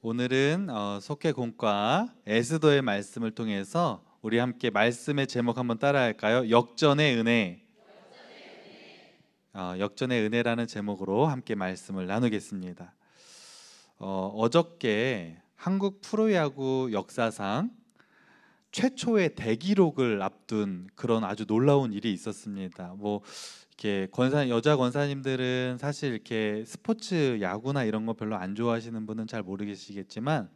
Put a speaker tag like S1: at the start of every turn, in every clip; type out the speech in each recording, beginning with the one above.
S1: 오늘은 속회공과 에스더의 말씀을 통해서 우리 함께 말씀의 제목 한번 따라할까요? 역전의 은혜. 역전의 은혜라는 제목으로 함께 말씀을 나누겠습니다. 어저께 한국 프로야구 역사상 최초의 대기록을 앞둔 그런 아주 놀라운 일이 있었습니다. 이렇게 여자 권사님들은 사실 이렇게 스포츠 야구나 이런 거 별로 안 좋아하시는 분은 잘 모르시겠지만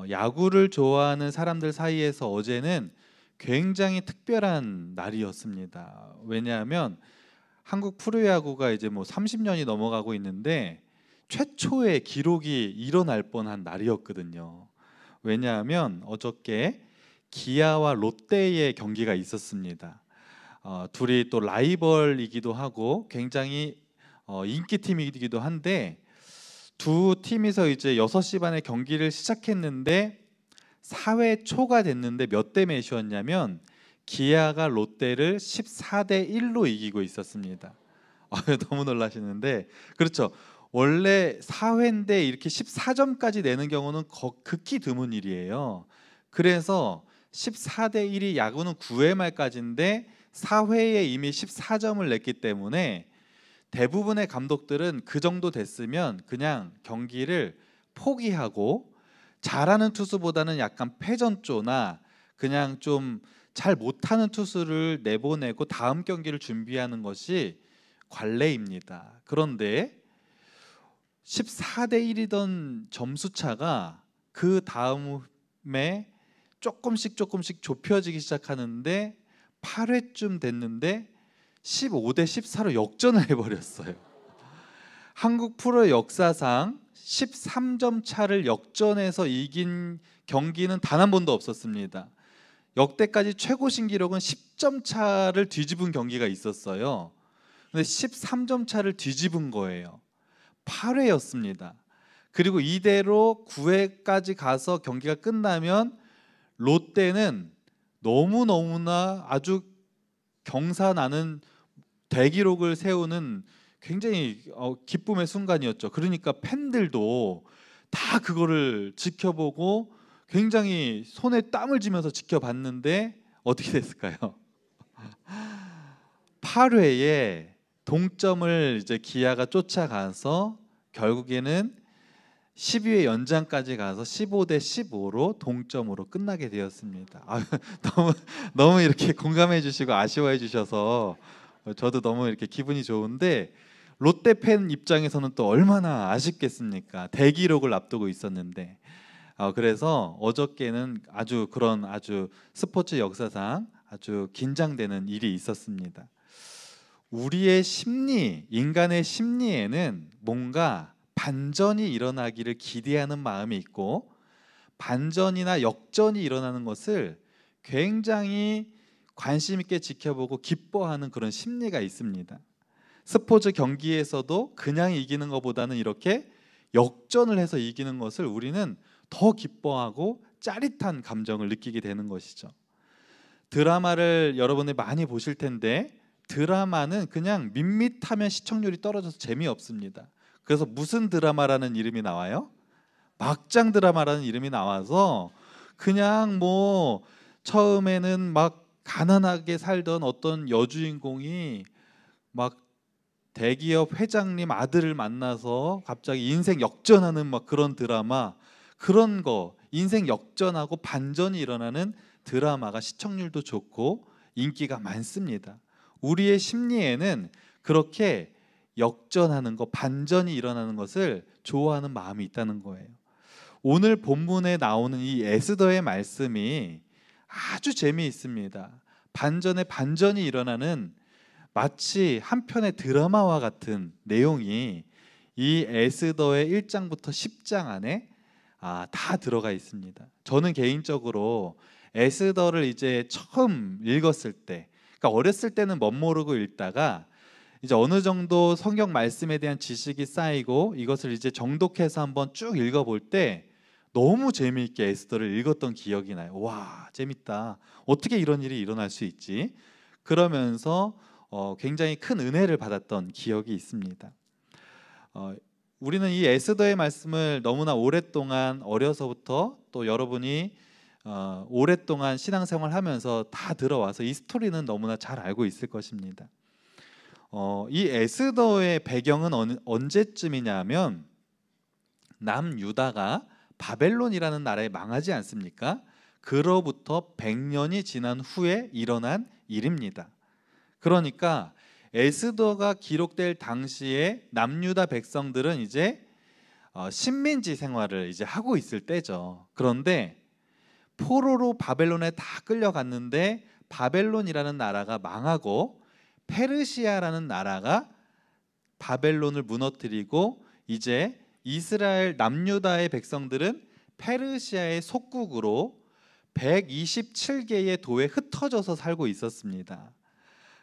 S1: 야구를 좋아하는 사람들 사이에서 어제는 굉장히 특별한 날이었습니다. 왜냐하면 한국 프로야구가 이제 30년이 넘어가고 있는데 최초의 기록이 일어날 뻔한 날이었거든요. 왜냐하면 어저께 기아와 롯데의 경기가 있었습니다. 둘이 또 라이벌이기도 하고 굉장히 인기팀이기도 한데 두 팀이서 이제 6시 반에 경기를 시작했는데 4회 초가 됐는데 몇 대 몇이었냐면 기아가 롯데를 14대 1로 이기고 있었습니다. 너무 놀라시는데 그렇죠. 원래 4회인데 이렇게 14점까지 내는 경우는 극히 드문 일이에요. 그래서 14대 1이 야구는 9회 말까지인데 4회에 이미 14점을 냈기 때문에 대부분의 감독들은 그 정도 됐으면 그냥 경기를 포기하고 잘하는 투수보다는 약간 패전조나 그냥 좀 잘 못하는 투수를 내보내고 다음 경기를 준비하는 것이 관례입니다. 그런데 14대 1이던 점수 차가 그 다음에 조금씩 좁혀지기 시작하는데 8회쯤 됐는데 15대 14로 역전을 해버렸어요. 한국 프로 역사상 13점 차를 역전해서 이긴 경기는 단 한 번도 없었습니다. 역대까지 최고 신기록은 10점 차를 뒤집은 경기가 있었어요. 근데 13점 차를 뒤집은 거예요. 8회였습니다. 그리고 이대로 9회까지 가서 경기가 끝나면 롯데는 너무나 아주 경사나는 대기록을 세우는 굉장히 기쁨의 순간이었죠. 그러니까 팬들도 다 그거를 지켜보고 굉장히 손에 땀을 쥐면서 지켜봤는데 어떻게 됐을까요? 8회에 동점을 이제 기아가 쫓아가서 결국에는 12회 연장까지 가서 15대 15로 동점으로 끝나게 되었습니다. 너무 이렇게 공감해 주시고 아쉬워해 주셔서 저도 너무 이렇게 기분이 좋은데 롯데 팬 입장에서는 또 얼마나 아쉽겠습니까? 대기록을 앞두고 있었는데 그래서 어저께는 아주 스포츠 역사상 아주 긴장되는 일이 있었습니다. 우리의 심리, 인간의 심리에는 뭔가 반전이 일어나기를 기대하는 마음이 있고 반전이나 역전이 일어나는 것을 굉장히 관심 있게 지켜보고 기뻐하는 그런 심리가 있습니다. 스포츠 경기에서도 그냥 이기는 것보다는 이렇게 역전을 해서 이기는 것을 우리는 더 기뻐하고 짜릿한 감정을 느끼게 되는 것이죠. 드라마를 여러분이 많이 보실 텐데 드라마는 그냥 밋밋하면 시청률이 떨어져서 재미없습니다. 그래서 무슨 드라마라는 이름이 나와요? 막장 드라마라는 이름이 나와서 그냥 처음에는 막 가난하게 살던 어떤 여주인공이 막 대기업 회장님 아들을 만나서 갑자기 인생 역전하는 그런 드라마, 그런 거 인생 역전하고 반전이 일어나는 드라마가 시청률도 좋고 인기가 많습니다. 우리의 심리에는 그렇게 역전하는 거, 반전이 일어나는 것을 좋아하는 마음이 있다는 거예요. 오늘 본문에 나오는 이 에스더의 말씀이 아주 재미있습니다. 반전에 반전이 일어나는 마치 한 편의 드라마와 같은 내용이 이 에스더의 1장부터 10장 안에 다 들어가 있습니다. 저는 개인적으로 에스더를 이제 처음 읽었을 때, 그러니까 어렸을 때는 멋모르고 읽다가 이제 어느 정도 성경 말씀에 대한 지식이 쌓이고 이것을 이제 정독해서 한번 쭉 읽어볼 때 너무 재미있게 에스더를 읽었던 기억이 나요. 와, 재밌다. 어떻게 이런 일이 일어날 수 있지? 그러면서 굉장히 큰 은혜를 받았던 기억이 있습니다. 우리는 이 에스더의 말씀을 너무나 오랫동안 어려서부터 또 여러분이 오랫동안 신앙생활 하면서 다 들어와서 이 스토리는 너무나 잘 알고 있을 것입니다. 이 에스더의 배경은 언제쯤이냐 하면 남유다가 바벨론이라는 나라에 망하지 않습니까? 그로부터 100년이 지난 후에 일어난 일입니다. 그러니까 에스더가 기록될 당시에 남유다 백성들은 이제 식민지 생활을 이제 하고 있을 때죠. 그런데 포로로 바벨론에 다 끌려갔는데 바벨론이라는 나라가 망하고 페르시아라는 나라가 바벨론을 무너뜨리고 이제 이스라엘 남유다의 백성들은 페르시아의 속국으로 127개의 도에 흩어져서 살고 있었습니다.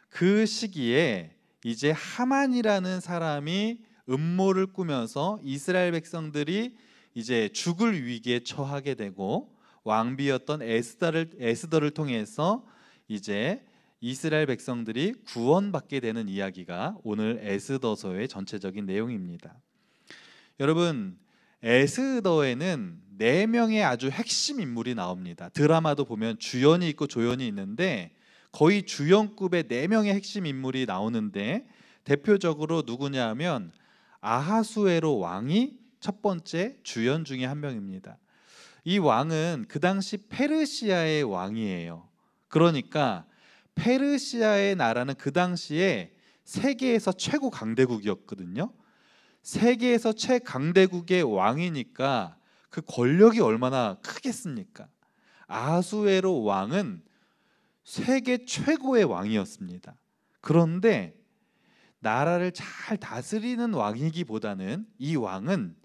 S1: 그 시기에 이제 하만이라는 사람이 음모를 꾸며서 이스라엘 백성들이 이제 죽을 위기에 처하게 되고 왕비였던 에스더를 통해서 이제 이스라엘 백성들이 구원받게 되는 이야기가 오늘 에스더서의 전체적인 내용입니다. 여러분, 에스더에는 4명의 아주 핵심 인물이 나옵니다. 드라마도 보면 주연이 있고 조연이 있는데 거의 주연급의 4명의 핵심 인물이 나오는데 대표적으로 누구냐 하면 아하수에로 왕이 첫 번째 주연 중에 한 명입니다. 이 왕은 그 당시 페르시아의 왕이에요. 그러니까 페르시아의 나라는 그 당시에 세계에서 최고 강대국이었거든요. 세계에서 최강대국의 왕이니까 그 권력이 얼마나 크겠습니까? 아하수에로 왕은 세계 최고의 왕이었습니다. 그런데 나라를 잘 다스리는 왕이기보다는 이 왕은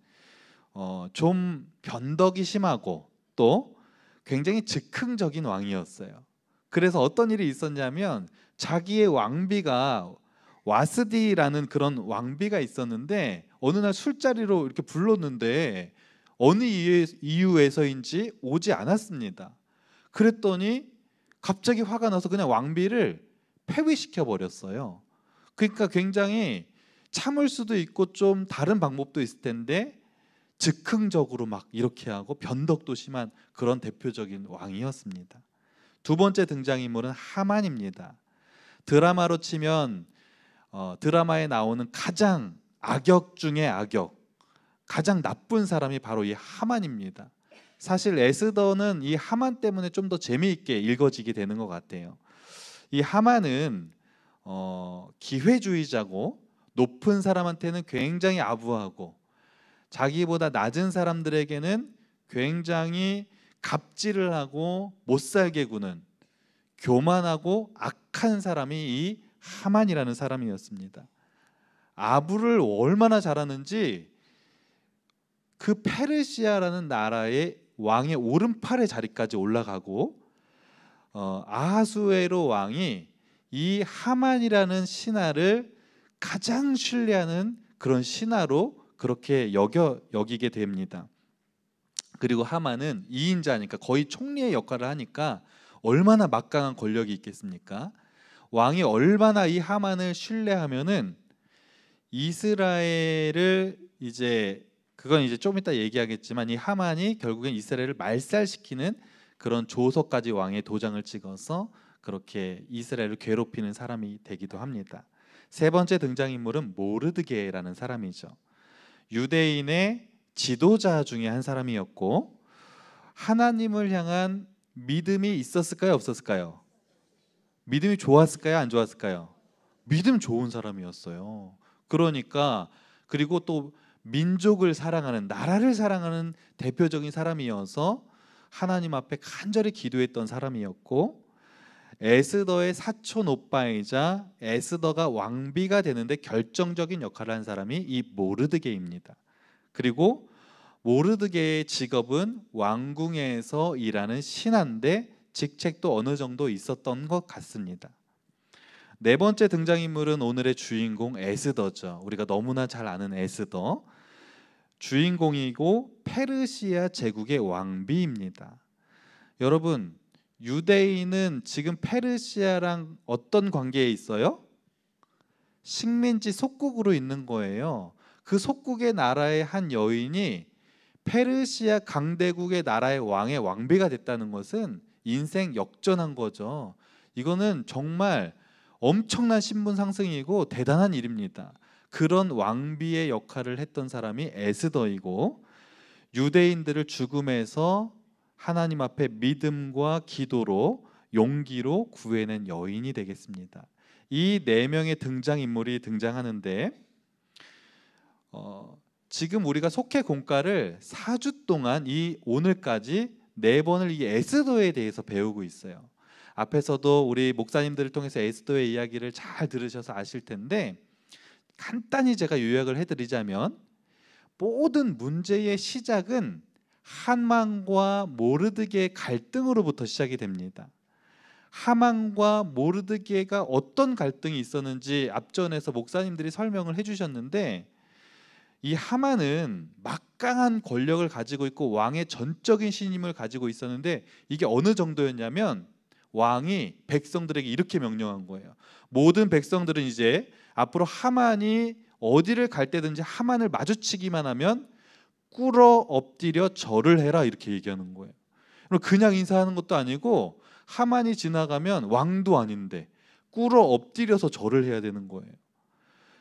S1: 좀 변덕이 심하고 또 굉장히 즉흥적인 왕이었어요. 그래서 어떤 일이 있었냐면 자기의 왕비가 와스디라는 그런 왕비가 있었는데 어느 날 술자리로 이렇게 불렀는데 어느 이유에서인지 오지 않았습니다. 그랬더니 갑자기 화가 나서 그냥 왕비를 폐위시켜 버렸어요. 그러니까 굉장히 참을 수도 있고 좀 다른 방법도 있을 텐데 즉흥적으로 막 이렇게 하고 변덕도 심한 그런 대표적인 왕이었습니다. 두 번째 등장인물은 하만입니다. 드라마로 치면 드라마에 나오는 가장 악역 중에 악역, 가장 나쁜 사람이 바로 이 하만입니다. 사실 에스더는 이 하만 때문에 좀 더 재미있게 읽어지게 되는 것 같아요. 이 하만은 기회주의자고 높은 사람한테는 굉장히 아부하고 자기보다 낮은 사람들에게는 굉장히 갑질을 하고 못살게 구는 교만하고 악한 사람이 이 하만이라는 사람이었습니다. 아부를 얼마나 잘하는지 그 페르시아라는 나라의 왕의 오른팔의 자리까지 올라가고 아하수에로 왕이 이 하만이라는 신하를 가장 신뢰하는 그런 신하로 그렇게 여기게 됩니다. 그리고 하만은 2인자니까 거의 총리의 역할을 하니까 얼마나 막강한 권력이 있겠습니까? 왕이 얼마나 이 하만을 신뢰하면은 이스라엘을 그건 이제 좀 이따 얘기하겠지만 이 하만이 결국엔 이스라엘을 말살시키는 그런 조서까지 왕의 도장을 찍어서 그렇게 이스라엘을 괴롭히는 사람이 되기도 합니다. 세 번째 등장인물은 모르드게라는 사람이죠. 유대인의 지도자 중에 한 사람이었고 하나님을 향한 믿음이 있었을까요, 없었을까요? 믿음이 좋았을까요, 안 좋았을까요? 믿음 좋은 사람이었어요. 그러니까 그리고 또 민족을 사랑하는, 나라를 사랑하는 대표적인 사람이어서 하나님 앞에 간절히 기도했던 사람이었고 에스더의 사촌 오빠이자 에스더가 왕비가 되는데 결정적인 역할을 한 사람이 이 모르드게입니다. 그리고 모르드게의 직업은 왕궁에서 일하는 신하인데 직책도 어느 정도 있었던 것 같습니다. 네 번째 등장인물은 오늘의 주인공 에스더죠. 우리가 너무나 잘 아는 에스더. 주인공이고 페르시아 제국의 왕비입니다. 여러분, 유대인은 지금 페르시아랑 어떤 관계에 있어요? 식민지 속국으로 있는 거예요. 그 속국의 나라의 한 여인이 페르시아 강대국의 나라의 왕의 왕비가 됐다는 것은 인생 역전한 거죠. 이거는 정말 엄청난 신분 상승이고 대단한 일입니다. 그런 왕비의 역할을 했던 사람이 에스더이고, 유대인들을 죽음에서 하나님 앞에 믿음과 기도로 용기로 구해낸 여인이 되겠습니다. 이 네 명의 등장인물이 등장하는데, 지금 우리가 속해 공과를 4주 동안 이 오늘까지 4번을 이 에스더에 대해서 배우고 있어요. 앞에서도 우리 목사님들을 통해서 에스더의 이야기를 잘 들으셔서 아실 텐데, 간단히 제가 요약을 해드리자면, 모든 문제의 시작은 하만과 모르드게의 갈등으로부터 시작이 됩니다. 하만과 모르드게가 어떤 갈등이 있었는지 앞전에서 목사님들이 설명을 해주셨는데, 이 하만은 막강한 권력을 가지고 있고 왕의 전적인 신임을 가지고 있었는데, 이게 어느 정도였냐면 왕이 백성들에게 이렇게 명령한 거예요. 모든 백성들은 이제 앞으로 하만이 어디를 갈 때든지 하만을 마주치기만 하면 꿇어 엎드려 절을 해라, 이렇게 얘기하는 거예요. 그냥 인사하는 것도 아니고 하만이 지나가면 왕도 아닌데 꿇어 엎드려서 절을 해야 되는 거예요.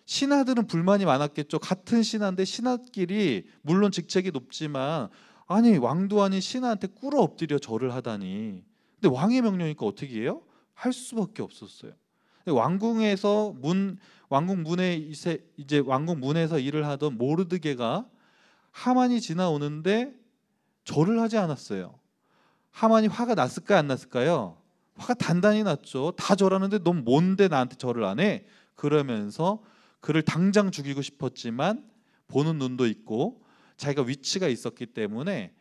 S1: 신하들은 불만이 많았겠죠. 같은 신하인데 신하끼리 물론 직책이 높지만, 아니 왕도 아닌 신하한테 꿇어 엎드려 절을 하다니. 근데 왕의 명령이니까 어떻게 해요? 할 수밖에 없었어요. 왕궁에서 왕궁 문에 이제 왕궁 문에서 일을 하던 모르드게가 하만이 지나오는데 절을 하지 않았어요. 하만이 화가 났을까요, 안 났을까요? 화가 단단히 났죠. 다 절하는데 넌 뭔데 나한테 절을 안 해? 그러면서 그를 당장 죽이고 싶었지만 보는 눈도 있고 자기가 위치가 있었기 때문에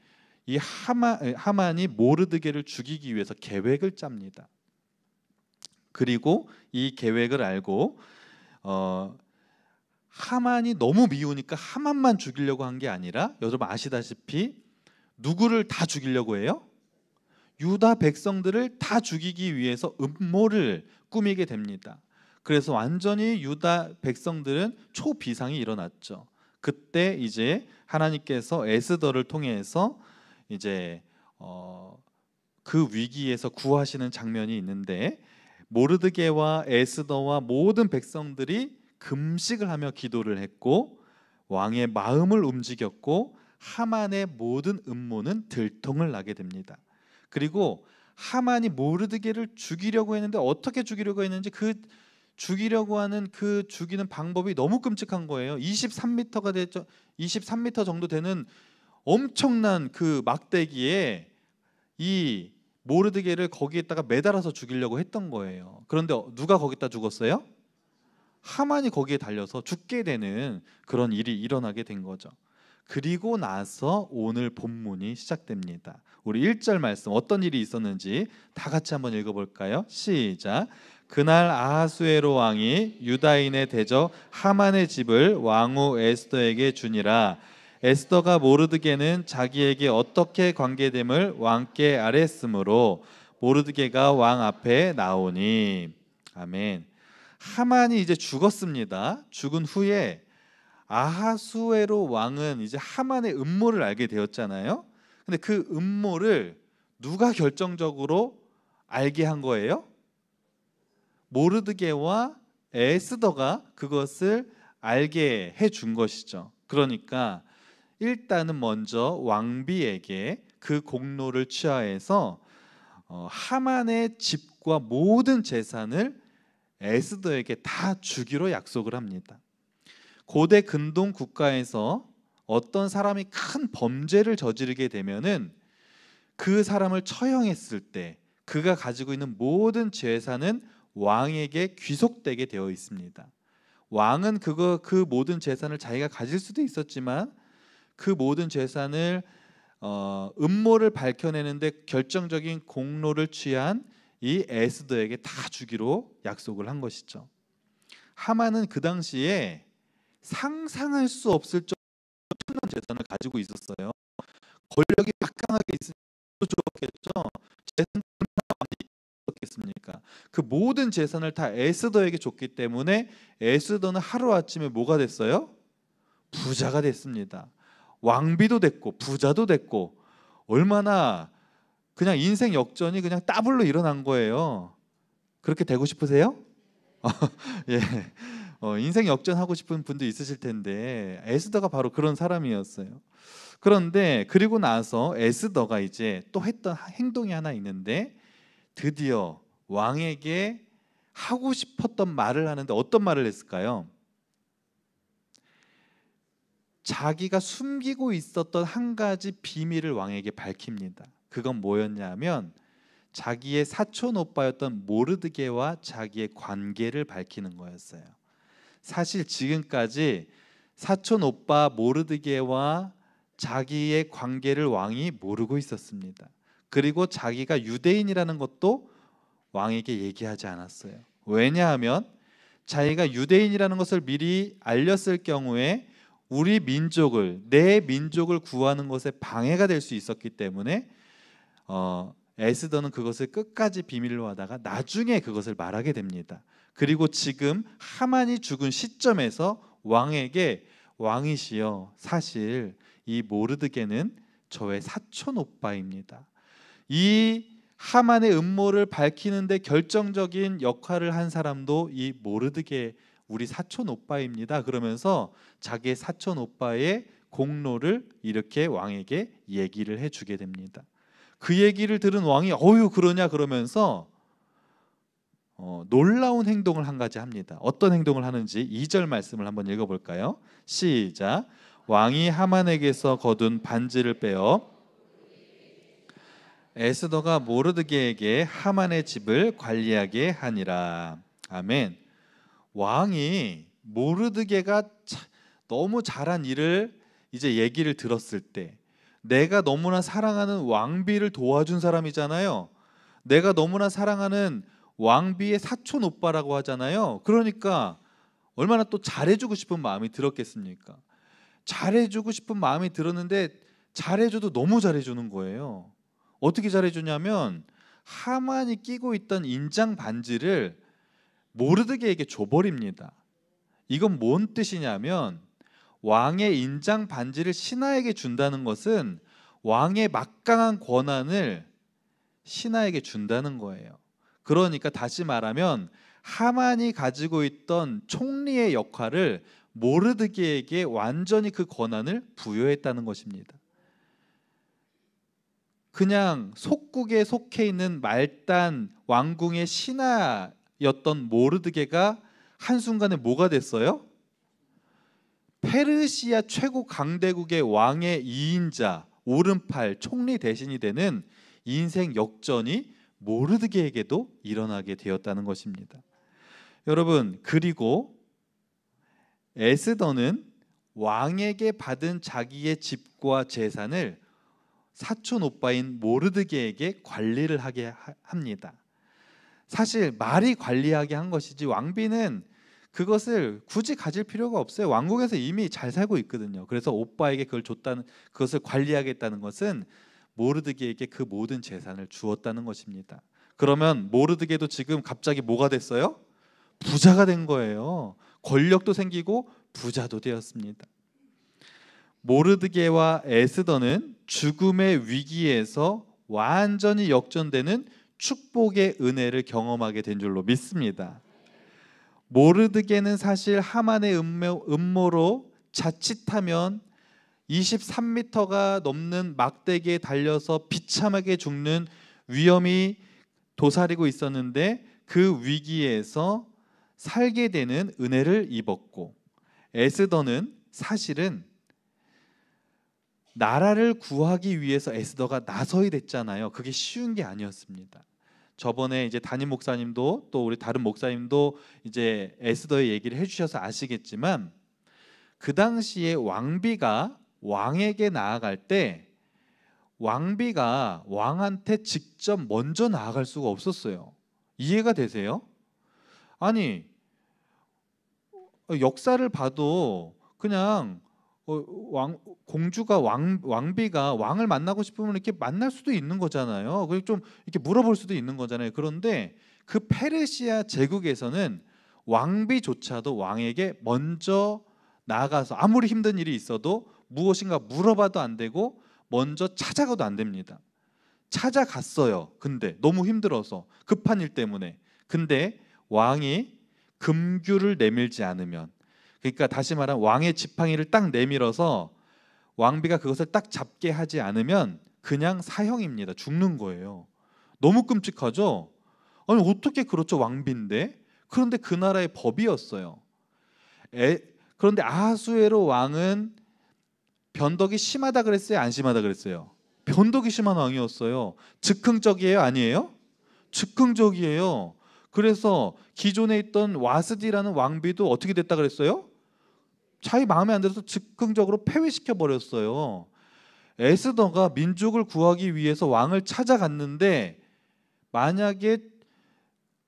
S1: 이 하만이 모르드게를 죽이기 위해서 계획을 짭니다. 그리고 이 계획을 알고 하만이 너무 미우니까 하만만 죽이려고 한 게 아니라, 여러분 아시다시피 누구를 다 죽이려고 해요? 유다 백성들을 다 죽이기 위해서 음모를 꾸미게 됩니다. 그래서 완전히 유다 백성들은 초비상이 일어났죠. 그때 이제 하나님께서 에스더를 통해서 이제 그 위기에서 구하시는 장면이 있는데, 모르드게와 에스더와 모든 백성들이 금식을 하며 기도를 했고 왕의 마음을 움직였고 하만의 모든 음모는 들통을 나게 됩니다. 그리고 하만이 모르드게를 죽이려고 했는데, 어떻게 죽이려고 했는지, 그 죽이려고 하는 그 죽이는 방법이 너무 끔찍한 거예요. 23m가 됐죠. 23m 정도 되는 엄청난 그 막대기에 이 모르드게를 거기에다가 매달아서 죽이려고 했던 거예요. 그런데 누가 거기다 죽었어요? 하만이 거기에 달려서 죽게 되는 그런 일이 일어나게 된 거죠. 그리고 나서 오늘 본문이 시작됩니다. 우리 1절 말씀, 어떤 일이 있었는지 다 같이 한번 읽어볼까요? 시작. 그날 아하수에로 왕이 유다인의 대적 하만의 집을 왕후 에스더에게 주니라. 에스더가 모르드게는 자기에게 어떻게 관계됨을 왕께 아뢰었으므로 모르드게가 왕 앞에 나오니. 아멘. 하만이 이제 죽었습니다. 죽은 후에 아하수에로 왕은 이제 하만의 음모를 알게 되었잖아요. 근데 그 음모를 누가 결정적으로 알게 한 거예요? 모르드게와 에스더가 그것을 알게 해준 것이죠. 그러니까 일단은 먼저 왕비에게 그 공로를 취하해서 하만의 집과 모든 재산을 에스더에게 다 주기로 약속을 합니다. 고대 근동 국가에서 어떤 사람이 큰 범죄를 저지르게 되면은 그 사람을 처형했을 때 그가 가지고 있는 모든 재산은 왕에게 귀속되게 되어 있습니다. 왕은 그 모든 재산을 자기가 가질 수도 있었지만, 그 모든 재산을 음모를 밝혀내는데 결정적인 공로를 취한 이 에스더에게 다 주기로 약속을 한 것이죠. 하만은 그 당시에 상상할 수 없을 정도의 엄청난 재산을 가지고 있었어요. 권력이 막강하게 있으면 좋았겠죠. 재산이 얼마나 많이 있었겠습니까? 그 모든 재산을 다 에스더에게 줬기 때문에 에스더는 하루아침에 뭐가 됐어요? 부자가 됐습니다. 왕비도 됐고 부자도 됐고, 얼마나 그냥 인생 역전이 그냥 더블로 일어난 거예요. 그렇게 되고 싶으세요? 예. 인생 역전하고 싶은 분도 있으실 텐데 에스더가 바로 그런 사람이었어요. 그런데 그리고 나서 에스더가 이제 또 했던 행동이 하나 있는데, 드디어 왕에게 하고 싶었던 말을 하는데 어떤 말을 했을까요? 자기가 숨기고 있었던 한 가지 비밀을 왕에게 밝힙니다. 그건 뭐였냐면 자기의 사촌 오빠였던 모르드게와 자기의 관계를 밝히는 거였어요. 사실 지금까지 사촌 오빠 모르드게와 자기의 관계를 왕이 모르고 있었습니다. 그리고 자기가 유대인이라는 것도 왕에게 얘기하지 않았어요. 왜냐하면 자기가 유대인이라는 것을 미리 알렸을 경우에 우리 민족을, 내 민족을 구하는 것에 방해가 될 수 있었기 때문에 에스더는 그것을 끝까지 비밀로 하다가 나중에 그것을 말하게 됩니다. 그리고 지금 하만이 죽은 시점에서 왕에게, 왕이시여, 사실 이 모르드게는 저의 사촌 오빠입니다. 이 하만의 음모를 밝히는데 결정적인 역할을 한 사람도 이 모르드게, 우리 사촌 오빠입니다. 그러면서 자기의 사촌 오빠의 공로를 이렇게 왕에게 얘기를 해주게 됩니다. 그 얘기를 들은 왕이 어휴 그러냐 그러면서 놀라운 행동을 한 가지 합니다. 어떤 행동을 하는지 2절 말씀을 한번 읽어볼까요? 시작. 왕이 하만에게서 거둔 반지를 빼어 에스더가 모르드게에게 하만의 집을 관리하게 하니라. 아멘. 왕이 모르드게가 너무 잘한 일을 이제 얘기를 들었을 때, 내가 너무나 사랑하는 왕비를 도와준 사람이잖아요. 내가 너무나 사랑하는 왕비의 사촌 오빠라고 하잖아요. 그러니까 얼마나 또 잘해주고 싶은 마음이 들었겠습니까? 잘해주고 싶은 마음이 들었는데 잘해줘도 너무 잘해주는 거예요. 어떻게 잘해주냐면 하만이 끼고 있던 인장 반지를 모르드게에게 줘버립니다. 이건 뭔 뜻이냐면 왕의 인장 반지를 신하에게 준다는 것은 왕의 막강한 권한을 신하에게 준다는 거예요. 그러니까 다시 말하면 하만이 가지고 있던 총리의 역할을 모르드게에게 완전히 그 권한을 부여했다는 것입니다. 그냥 속국에 속해 있는 말단 왕궁의 신하였던 모르드게가 한순간에 뭐가 됐어요? 페르시아 최고 강대국의 왕의 2인자, 오른팔, 총리 대신이 되는 인생 역전이 모르드게에게도 일어나게 되었다는 것입니다. 여러분, 그리고 에스더는 왕에게 받은 자기의 집과 재산을 사촌 오빠인 모르드게에게 관리를 하게 합니다. 사실 말이 관리하게 한 것이지 왕비는 그것을 굳이 가질 필요가 없어요. 왕국에서 이미 잘 살고 있거든요. 그래서 오빠에게 그걸 줬다는, 그것을 관리하겠다는 것은 모르드게에게 그 모든 재산을 주었다는 것입니다. 그러면 모르드게도 지금 갑자기 뭐가 됐어요? 부자가 된 거예요. 권력도 생기고 부자도 되었습니다. 모르드게와 에스더는 죽음의 위기에서 완전히 역전되는 축복의 은혜를 경험하게 된 줄로 믿습니다. 모르드게는 사실 하만의 음모로 자칫하면 23m가 넘는 막대기에 달려서 비참하게 죽는 위험이 도사리고 있었는데 그 위기에서 살게 되는 은혜를 입었고, 에스더는 사실은 나라를 구하기 위해서 에스더가 나서야 됐잖아요. 그게 쉬운 게 아니었습니다. 저번에 이제 담임 목사님도 또 우리 다른 목사님도 이제 에스더의 얘기를 해주셔서 아시겠지만, 그 당시에 왕비가 왕에게 나아갈 때 왕비가 왕한테 직접 먼저 나아갈 수가 없었어요. 이해가 되세요? 아니, 역사를 봐도 그냥 공주가 왕비가 왕을 만나고 싶으면 이렇게 만날 수도 있는 거잖아요. 그리고 좀 이렇게 물어볼 수도 있는 거잖아요. 그런데 그 페르시아 제국에서는 왕비조차도 왕에게 먼저 나가서 아무리 힘든 일이 있어도 무엇인가 물어봐도 안 되고 먼저 찾아가도 안 됩니다. 찾아갔어요. 근데 너무 힘들어서 급한 일 때문에. 근데 왕이 금규를 내밀지 않으면, 그러니까 다시 말하면 왕의 지팡이를 딱 내밀어서 왕비가 그것을 딱 잡게 하지 않으면 그냥 사형입니다. 죽는 거예요. 너무 끔찍하죠? 아니 어떻게 그렇죠? 왕비인데. 그런데 그 나라의 법이었어요. 그런데 아하수에로 왕은 변덕이 심하다 그랬어요? 안 심하다 그랬어요? 변덕이 심한 왕이었어요. 즉흥적이에요? 아니에요? 즉흥적이에요. 그래서 기존에 있던 와스디라는 왕비도 어떻게 됐다 그랬어요? 자기 마음에 안 들어서 즉흥적으로 폐위시켜 버렸어요. 에스더가 민족을 구하기 위해서 왕을 찾아갔는데 만약에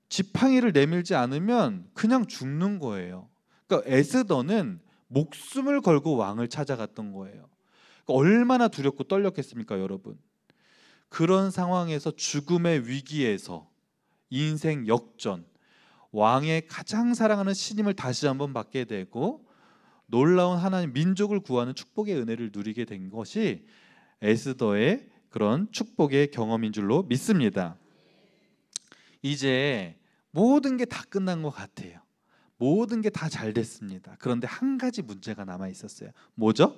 S1: 지팡이를 내밀지 않으면 그냥 죽는 거예요. 그러니까 에스더는 목숨을 걸고 왕을 찾아갔던 거예요. 그러니까 얼마나 두렵고 떨렸겠습니까, 여러분? 그런 상황에서 죽음의 위기에서 인생 역전, 왕의 가장 사랑하는 신임을 다시 한번 받게 되고 놀라운 하나님 민족을 구하는 축복의 은혜를 누리게 된 것이 에스더의 그런 축복의 경험인 줄로 믿습니다. 이제 모든 게 다 끝난 것 같아요. 모든 게 다 잘 됐습니다. 그런데 한 가지 문제가 남아 있었어요. 뭐죠?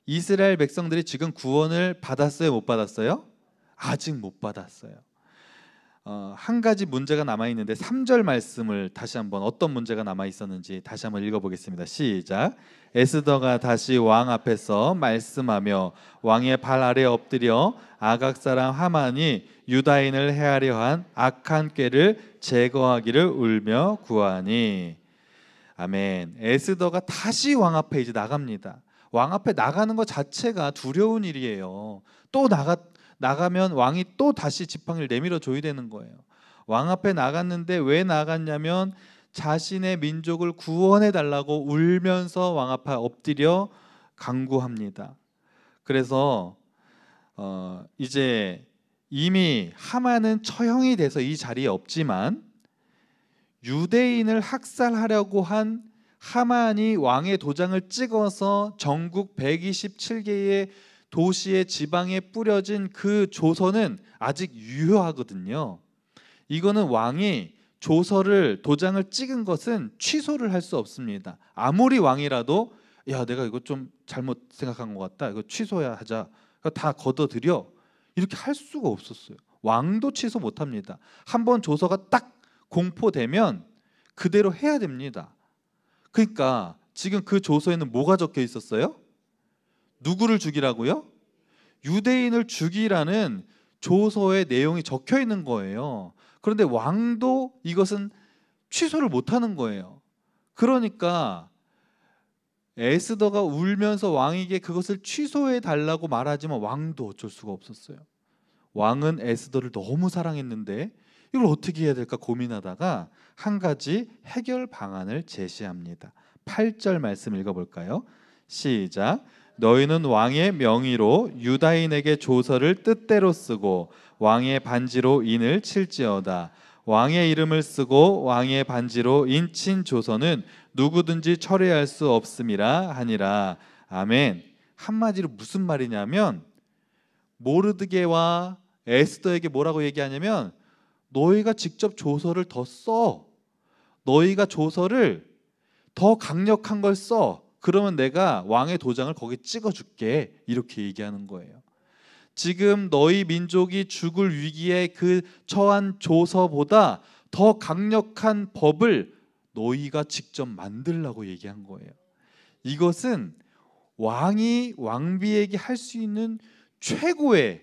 S1: 이스라엘 백성들이 지금 구원을 받았어요? 못 받았어요? 아직 못 받았어요. 한 가지 문제가 남아 있는데 3절 말씀을 다시 한번 어떤 문제가 남아 있었는지 다시 한번 읽어보겠습니다. 시작. 에스더가 다시 왕 앞에서 말씀하며 왕의 발 아래 엎드려 아각 사람 하만이 유다인을 해하려 한 악한 꾀를 제거하기를 울며 구하니. 아멘. 에스더가 다시 왕 앞에 이제 나갑니다. 왕 앞에 나가는 것 자체가 두려운 일이에요. 또 나가면 왕이 또 다시 지팡이를 내밀어 줘야 되는 거예요. 왕 앞에 나갔는데 왜 나갔냐면 자신의 민족을 구원해 달라고 울면서 왕 앞에 엎드려 간구합니다. 그래서 이제 이미 하만은 처형이 돼서 이 자리에 없지만 유대인을 학살하려고 한 하만이 왕의 도장을 찍어서 전국 127개의 도시의 지방에 뿌려진 그 조서는 아직 유효하거든요. 이거는 왕이 도장을 찍은 것은 취소를 할 수 없습니다. 아무리 왕이라도 야 내가 이거 좀 잘못 생각한 것 같다, 이거 취소해야 하자, 다 걷어들여, 이렇게 할 수가 없었어요. 왕도 취소 못합니다. 한번 조서가 딱 공포되면 그대로 해야 됩니다. 그러니까 지금 그 조서에는 뭐가 적혀 있었어요? 누구를 죽이라고요? 유대인을 죽이라는 조서의 내용이 적혀 있는 거예요. 그런데 왕도 이것은 취소를 못하는 거예요. 그러니까 에스더가 울면서 왕에게 그것을 취소해 달라고 말하지만 왕도 어쩔 수가 없었어요. 왕은 에스더를 너무 사랑했는데 이걸 어떻게 해야 될까 고민하다가 한 가지 해결 방안을 제시합니다. 8절 말씀 읽어볼까요? 시작. 너희는 왕의 명의로 유다인에게 조서를 뜻대로 쓰고 왕의 반지로 인을 칠지어다. 왕의 이름을 쓰고 왕의 반지로 인친 조서는 누구든지 철회할 수 없음이라 하니라. 아멘. 한마디로 무슨 말이냐면 모르드게와 에스더에게 뭐라고 얘기하냐면 너희가 직접 조서를 더 써. 너희가 조서를 더 강력한 걸 써. 그러면 내가 왕의 도장을 거기 찍어줄게. 이렇게 얘기하는 거예요. 지금 너희 민족이 죽을 위기에 그 처한 조서보다 더 강력한 법을 너희가 직접 만들라고 얘기한 거예요. 이것은 왕이 왕비에게 할 수 있는 최고의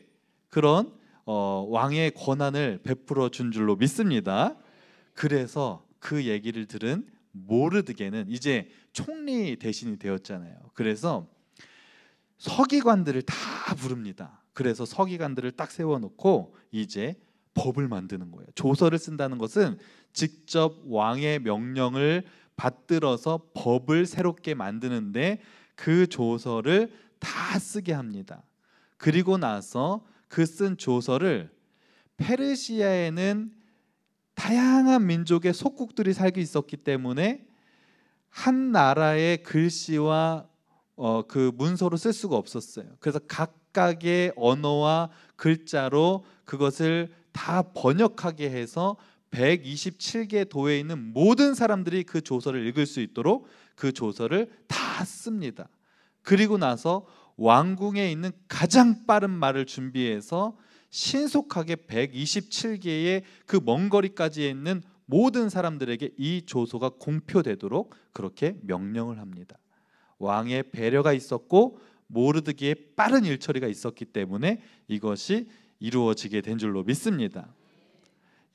S1: 그런 왕의 권한을 베풀어 준 줄로 믿습니다. 그래서 그 얘기를 들은 모르드게는 이제 총리 대신이 되었잖아요. 그래서 서기관들을 다 부릅니다. 그래서 서기관들을 딱 세워놓고 이제 법을 만드는 거예요. 조서를 쓴다는 것은 직접 왕의 명령을 받들어서 법을 새롭게 만드는데 그 조서를 다 쓰게 합니다. 그리고 나서 그 쓴 조서를 페르시아에는 다양한 민족의 속국들이 살고 있었기 때문에 한 나라의 글씨와 그 문서로 쓸 수가 없었어요. 그래서 각각의 언어와 글자로 그것을 다 번역하게 해서 127개 도에 있는 모든 사람들이 그 조서를 읽을 수 있도록 그 조서를 다 씁니다. 그리고 나서 왕궁에 있는 가장 빠른 말을 준비해서 신속하게 127개의 그 먼 거리까지에 있는 모든 사람들에게 이 조서가 공표되도록 그렇게 명령을 합니다. 왕의 배려가 있었고 모르드기의 빠른 일처리가 있었기 때문에 이것이 이루어지게 된 줄로 믿습니다.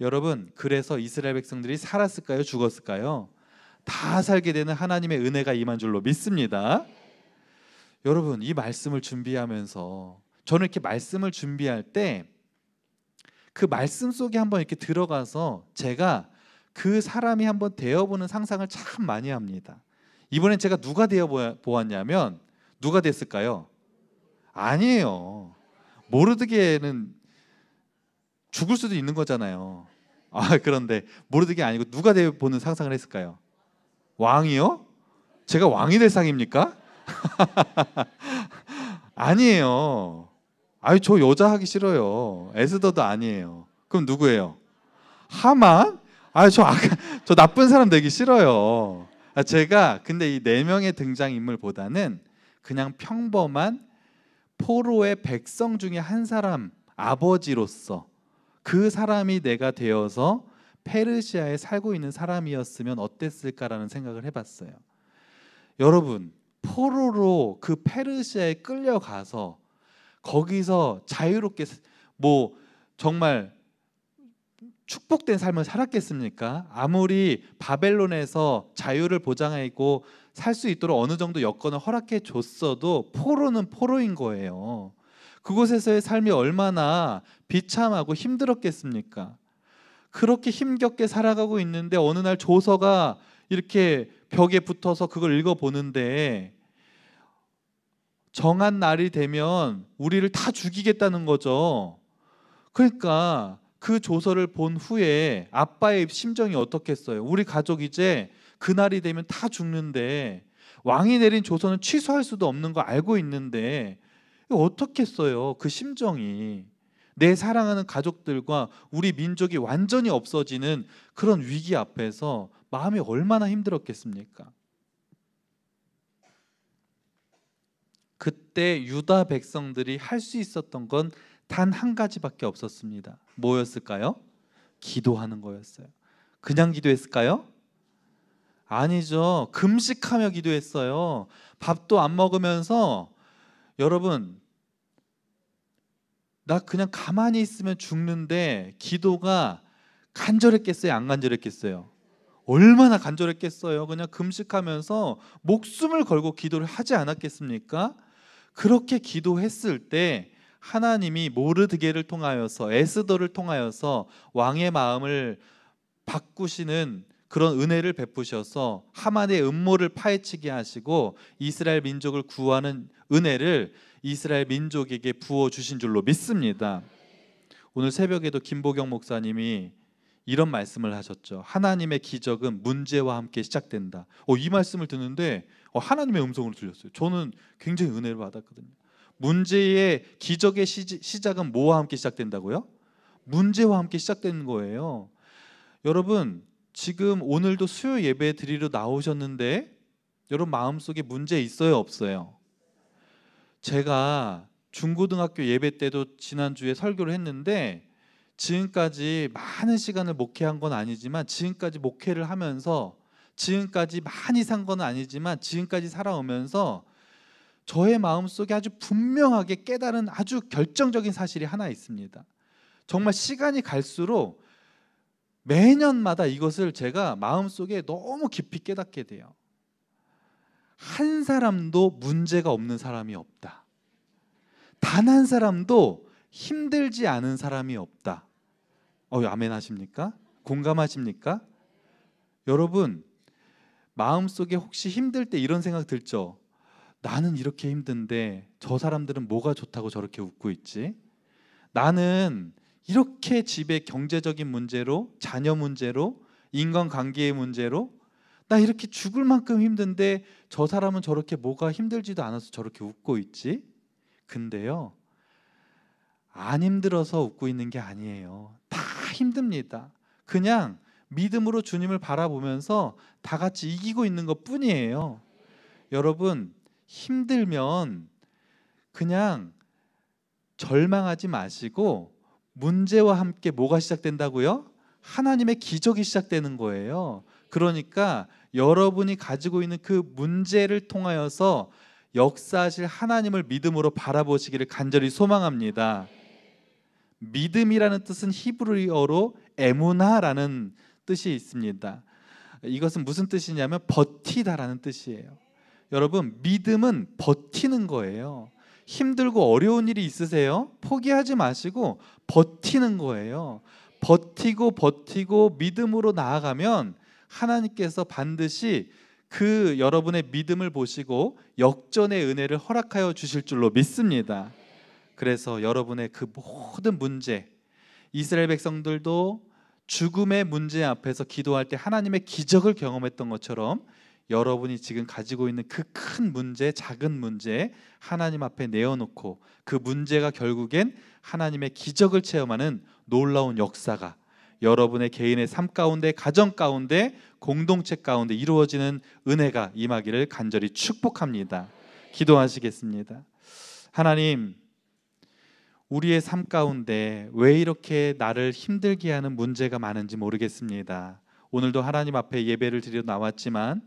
S1: 여러분, 그래서 이스라엘 백성들이 살았을까요? 죽었을까요? 다 살게 되는 하나님의 은혜가 임한 줄로 믿습니다. 여러분, 이 말씀을 준비하면서 저는 이렇게 말씀을 준비할 때 그 말씀 속에 한번 이렇게 들어가서 제가 그 사람이 한번 되어보는 상상을 참 많이 합니다. 이번엔 제가 누가 되어 보았냐면 누가 됐을까요? 아니에요. 모르드게는 죽을 수도 있는 거잖아요. 그런데 모르드게 아니고 누가 되어 보는 상상을 했을까요? 왕이요? 제가 왕이 될 상입니까? 아니에요. 저 여자 하기 싫어요. 에스더도 아니에요. 그럼 누구예요? 하만? 저 나쁜 사람 되기 싫어요. 제가 근데 이 4명의 등장인물보다는 그냥 평범한 포로의 백성 중에 한 사람, 아버지로서 그 사람이 내가 되어서 페르시아에 살고 있는 사람이었으면 어땠을까라는 생각을 해봤어요. 여러분, 포로로 그 페르시아에 끌려가서 거기서 자유롭게 정말 축복된 삶을 살았겠습니까? 아무리 바벨론에서 자유를 보장해 있고 살 수 있도록 어느 정도 여건을 허락해 줬어도 포로는 포로인 거예요. 그곳에서의 삶이 얼마나 비참하고 힘들었겠습니까? 그렇게 힘겹게 살아가고 있는데 어느 날 조서가 이렇게 벽에 붙어서 그걸 읽어보는데 정한 날이 되면 우리를 다 죽이겠다는 거죠. 그러니까 그 조서를 본 후에 아빠의 심정이 어떻겠어요? 우리 가족 이제 그날이 되면 다 죽는데 왕이 내린 조서는 취소할 수도 없는 거 알고 있는데 어떻겠어요? 그 심정이. 내 사랑하는 가족들과 우리 민족이 완전히 없어지는 그런 위기 앞에서 마음이 얼마나 힘들었겠습니까? 그때 유다 백성들이 할 수 있었던 건 단 한 가지밖에 없었습니다. 뭐였을까요? 기도하는 거였어요. 그냥 기도했을까요? 아니죠. 금식하며 기도했어요. 밥도 안 먹으면서 여러분, 나 그냥 가만히 있으면 죽는데 기도가 간절했겠어요? 안 간절했겠어요? 얼마나 간절했겠어요? 그냥 금식하면서 목숨을 걸고 기도를 하지 않았겠습니까? 그렇게 기도했을 때 하나님이 모르드게를 통하여서 에스더를 통하여서 왕의 마음을 바꾸시는 그런 은혜를 베푸셔서 하만의 음모를 파헤치게 하시고 이스라엘 민족을 구하는 은혜를 이스라엘 민족에게 부어주신 줄로 믿습니다. 오늘 새벽에도 김보경 목사님이 이런 말씀을 하셨죠. 하나님의 기적은 문제와 함께 시작된다. 이 말씀을 듣는데 하나님의 음성으로 들렸어요. 저는 굉장히 은혜를 받았거든요. 문제의 기적의 시작은 뭐와 함께 시작된다고요? 문제와 함께 시작되는 거예요. 여러분, 지금 오늘도 수요 예배 드리러 나오셨는데 여러분 마음속에 문제 있어요, 없어요? 제가 중고등학교 예배 때도 지난주에 설교를 했는데 지금까지 많은 시간을 목회한 건 아니지만 지금까지 목회를 하면서 지금까지 많이 산 건 아니지만 지금까지 살아오면서 저의 마음속에 아주 분명하게 깨달은 아주 결정적인 사실이 하나 있습니다. 정말 시간이 갈수록 매년마다 이것을 제가 마음속에 너무 깊이 깨닫게 돼요. 한 사람도 문제가 없는 사람이 없다. 단 한 사람도 힘들지 않은 사람이 없다. 아멘 하십니까? 공감하십니까? 여러분, 마음속에 혹시 힘들 때 이런 생각 들죠? 나는 이렇게 힘든데 저 사람들은 뭐가 좋다고 저렇게 웃고 있지? 나는 이렇게 집의 경제적인 문제로, 자녀 문제로, 인간관계의 문제로 나 이렇게 죽을 만큼 힘든데 저 사람은 저렇게 뭐가 힘들지도 않아서 저렇게 웃고 있지? 근데요, 안 힘들어서 웃고 있는 게 아니에요. 다 힘듭니다. 그냥 믿음으로 주님을 바라보면서 다 같이 이기고 있는 것 뿐이에요. 여러분, 힘들면 그냥 절망하지 마시고 문제와 함께 뭐가 시작된다고요? 하나님의 기적이 시작되는 거예요. 그러니까 여러분이 가지고 있는 그 문제를 통하여서 역사하실 하나님을 믿음으로 바라보시기를 간절히 소망합니다. 믿음이라는 뜻은 히브리어로 에무나라는 뜻이 있습니다. 이것은 무슨 뜻이냐면 버티다라는 뜻이에요. 여러분, 믿음은 버티는 거예요. 힘들고 어려운 일이 있으세요? 포기하지 마시고 버티는 거예요. 버티고 믿음으로 나아가면 하나님께서 반드시 그 여러분의 믿음을 보시고 역전의 은혜를 허락하여 주실 줄로 믿습니다. 그래서 여러분의 그 모든 문제, 이스라엘 백성들도 죽음의 문제 앞에서 기도할 때 하나님의 기적을 경험했던 것처럼 여러분이 지금 가지고 있는 그 큰 문제, 작은 문제 하나님 앞에 내어놓고 그 문제가 결국엔 하나님의 기적을 체험하는 놀라운 역사가 여러분의 개인의 삶 가운데, 가정 가운데, 공동체 가운데 이루어지는 은혜가 임하기를 간절히 축복합니다. 기도하시겠습니다. 하나님, 우리의 삶 가운데 왜 이렇게 나를 힘들게 하는 문제가 많은지 모르겠습니다. 오늘도 하나님 앞에 예배를 드려 나왔지만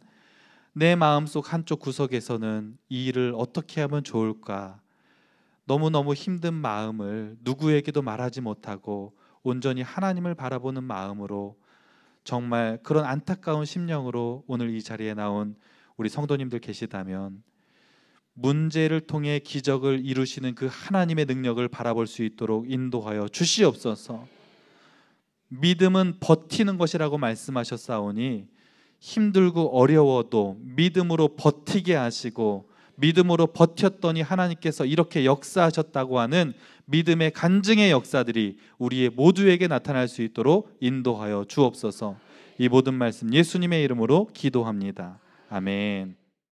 S1: 내 마음속 한쪽 구석에서는 이 일을 어떻게 하면 좋을까, 너무너무 힘든 마음을 누구에게도 말하지 못하고 온전히 하나님을 바라보는 마음으로, 정말 그런 안타까운 심령으로 오늘 이 자리에 나온 우리 성도님들 계시다면 문제를 통해 기적을 이루시는 그 하나님의 능력을 바라볼 수 있도록 인도하여 주시옵소서. 믿음은 버티는 것이라고 말씀하셨사오니 힘들고 어려워도 믿음으로 버티게 하시고 믿음으로 버텼더니 하나님께서 이렇게 역사하셨다고 하는 믿음의 간증의 역사들이 우리의 모두에게 나타날 수 있도록 인도하여 주옵소서. 이 모든 말씀 예수님의 이름으로 기도합니다. 아멘.